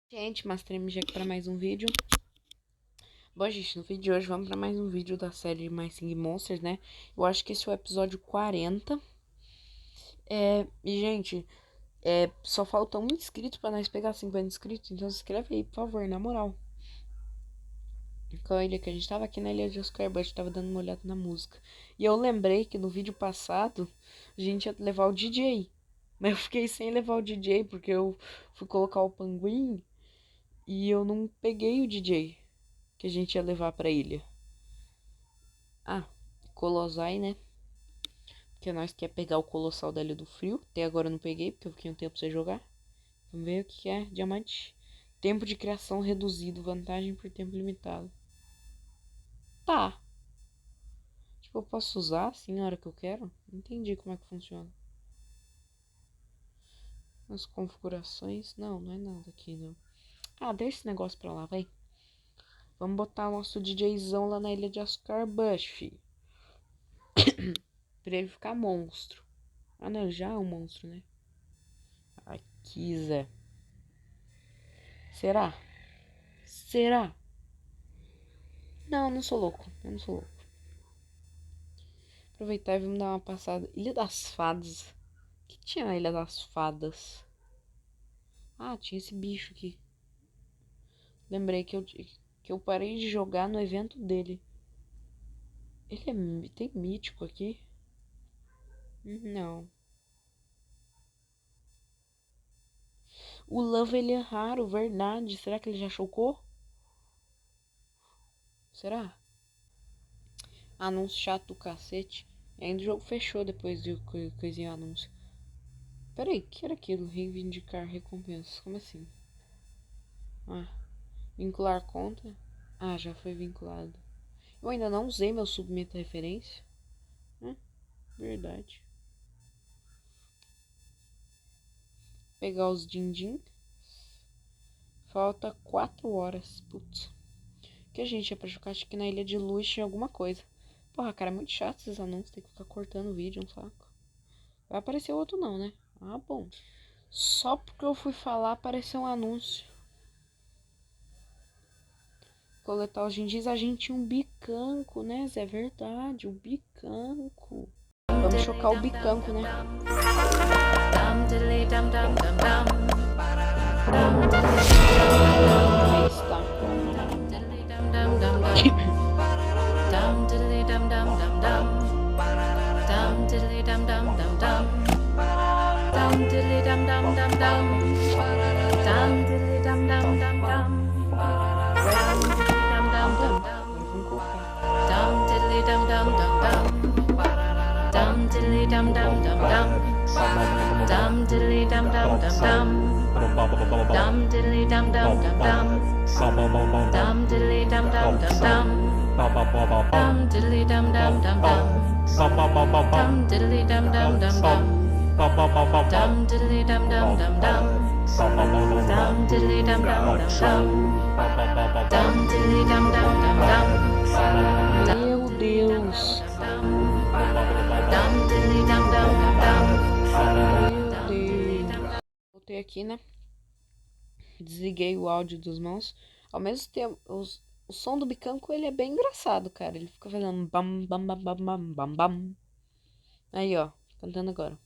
Gente, Master aqui para mais um vídeo. Bom, gente, no vídeo de hoje vamos para mais um vídeo da série My Singing Monsters, né? Eu acho que esse é o episódio 40. Gente, só falta um inscrito para nós pegar 50 inscritos, então se inscreve aí, por favor, na moral. Qual a ilha que a gente tava aqui na ilha de Oscar Bush, tava dando uma olhada na música. E eu lembrei que no vídeo passado a gente ia levar o DJ. Mas eu fiquei sem levar o DJ porque eu fui colocar o Panguim e eu não peguei o DJ que a gente ia levar pra ilha. Colosai, né? Porque nós quer pegar o Colossal da Ilha do Frio. Até agora eu não peguei, porque eu fiquei um tempo sem jogar. Vamos ver o que é. Diamante. Tempo de criação reduzido. Vantagem por tempo limitado. Tá. Tipo, eu posso usar assim na hora que eu quero? Não entendi como é que funciona. As configurações. Não é nada aqui, não. Deixa esse negócio pra lá, vai. Vamos botar o nosso DJzão lá na ilha de Oscar Bush, fi. Pra ele ficar monstro. Não, ele já é um monstro, né? Aqui, Zé. Será? Será? Não, não sou louco. Eu não sou louco. Aproveitar e vamos dar uma passada. Ilha das Fadas. O que tinha na Ilha das Fadas? Tinha esse bicho aqui. Lembrei que eu parei de jogar no evento dele. Tem mítico aqui? Não. O Love ele é raro, verdade. Será que ele já chocou? Será? Anúncio chato do cacete. E ainda o jogo fechou depois de coisinha anúncio. Peraí, o que era aquilo? Reivindicar recompensas. Como assim? Vincular conta? Já foi vinculado. Eu ainda não usei meu submeta referência. Verdade. Pegar os din-din. Falta 4 horas. Putz. Que a gente ia pra jogar acho que na Ilha de Luz tinha alguma coisa. Porra, cara, é muito chato esses anúncios. Tem que ficar cortando o vídeo, um saco. Vai aparecer outro não, né? Bom. Só porque eu fui falar apareceu um anúncio. Coletar os din-dins, a gente tinha um bicanco, né, Zé? É verdade, o bicanco. Vamos chocar o bicanco, né? Aí está. Meu Deus. Voltei aqui, né? Desliguei o áudio dos mãos. Ao mesmo tempo, o som do bicanco, ele é bem engraçado, cara. Ele fica fazendo bam, bam, bam, bam, bam, bam, bam. Aí, ó, cantando agora.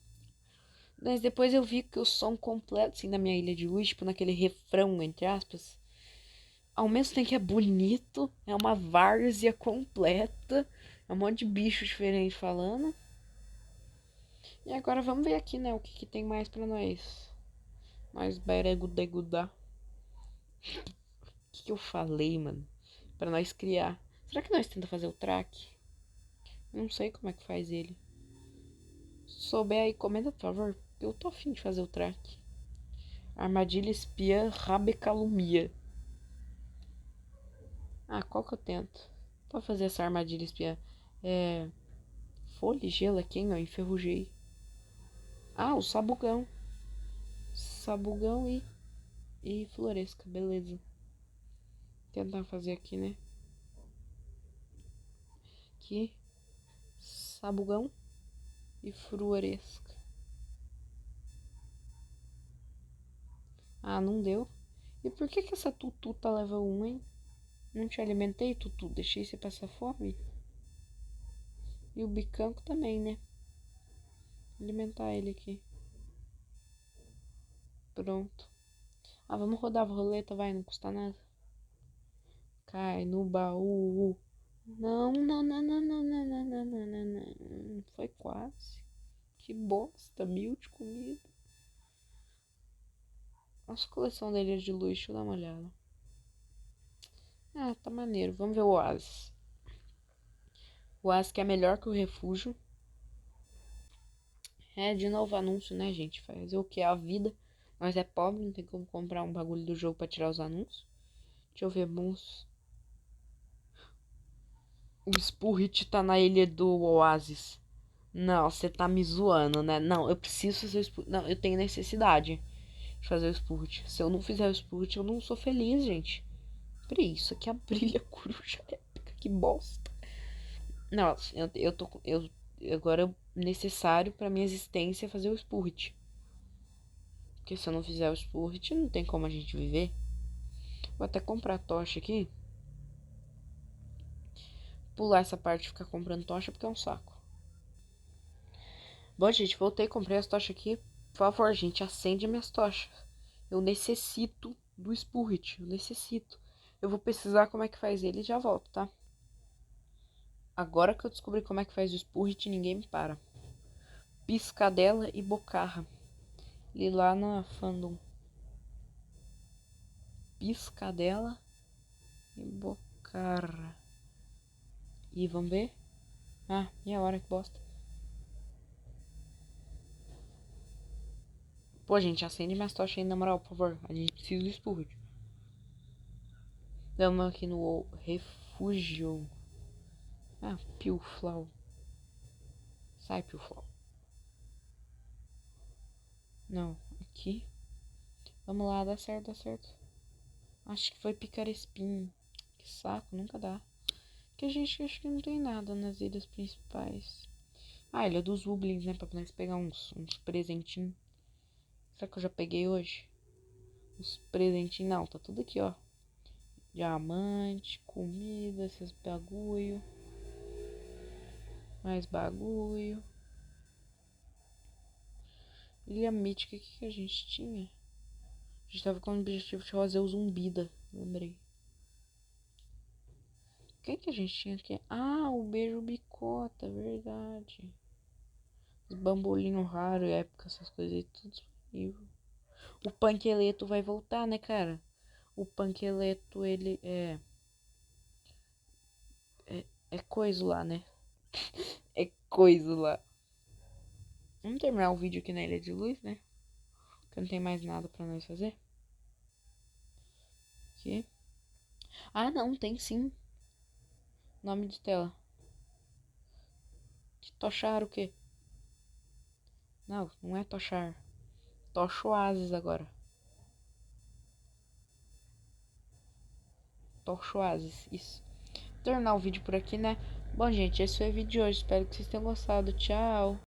Mas depois eu vi que o som completo, assim, da minha ilha de luz, tipo, naquele refrão, entre aspas, ao mesmo tempo que é bonito, é uma várzea completa, é um monte de bicho diferente falando. E agora vamos ver aqui, né, o que tem mais pra nós. Mais beregudegudá. O que eu falei, mano? Pra nós criar. Será que nós tenta fazer o track? Não sei como é que faz ele. Se souber aí, comenta, por favor. Eu tô afim de fazer o track. Armadilha espia rabecalumia. Qual que eu tento? Pra fazer essa armadilha espia. Folha e gelo aqui, hein? Eu enferrujei. O sabugão. Sabugão e floresca. Beleza. Tentar fazer aqui, né? Aqui. Sabugão e floresca. Não deu. E por que essa Tutu tá level 1, hein? Não te alimentei, Tutu. Deixei você passar fome. E o Bicanco também, né? Alimentar ele aqui. Pronto. Ah, vamos rodar a roleta, vai. Não custa nada. Cai no baú. Não, não, não, não, não, não, não, não, não, não, não. Foi quase. Que bosta. 1000 de comida. Nossa, a coleção dele é de luz. Deixa eu dar uma olhada. Ah, tá maneiro. Vamos ver o Oasis. O Oasis que é melhor que o Refúgio. É, de novo anúncio, né, gente? Fazer o que é a vida. Nós é pobre, não tem como comprar um bagulho do jogo pra tirar os anúncios. Deixa eu ver, bons. O Spurrit tá na ilha do Oasis. Não, você tá me zoando, né? Não, eu preciso fazer o Spurrit. Não, eu tenho necessidade de fazer o Spurrit. Se eu não fizer o Spurrit, eu não sou feliz, gente. Peraí, isso aqui é a brilha coruja épica. Que bosta. Não, eu tô. Agora é necessário pra minha existência fazer o Spurrit. Porque se eu não fizer o Spurrit, não tem como a gente viver. Vou até comprar tocha aqui. Pular essa parte de ficar comprando tocha porque é um saco. Bom, gente, voltei, comprei as tochas aqui. Por favor, gente, acende minhas tochas. Eu necessito do Spurrit. Eu necessito. Eu vou pesquisar como é que faz ele e já volto, tá? Agora que eu descobri como é que faz o Spurrit, ninguém me para. Piscadela e Bocarra. Li lá na fandom. Piscadela e Bocarra. E vamos ver? Ah, meia hora, que bosta. Pô, gente, acende minhas tochas aí, na moral, por favor. A gente precisa do Spurrit. Vamos aqui no refúgio. Ah, Pilflau. Sai, Pilflau. Não, aqui. Vamos lá, dá certo, dá certo. Acho que foi picar-espinho. Que saco, nunca dá. Que a gente acho que não tem nada nas ilhas principais. Ah, ilha dos Wublins, né? Pra nós pegar uns presentinhos. Será que eu já peguei hoje? Uns presentinhos. Não, tá tudo aqui, ó. Diamante, comida, esses bagulho. Mais bagulho. Ilha mítica, o que a gente tinha? A gente tava com o objetivo de fazer o Zumbida, lembrei. O que a gente tinha aqui? Ah, o beijo bicota, verdade. Os bambolinhos raros, época, essas coisas aí, tudo disponível. O Panqueleto vai voltar, né, cara? O Panqueleto, ele é coisa lá, né? É coisa lá. Vamos terminar o vídeo aqui na Ilha de Luz, né? Porque não tem mais nada pra nós fazer. Aqui. Ah, não, tem sim. Nome de tela. Tochar o quê? Não, não é tochar. Tocha Oasis agora. Tocha Oasis, isso. Vou terminar o vídeo por aqui, né? Bom, gente, esse foi o vídeo de hoje. Espero que vocês tenham gostado. Tchau!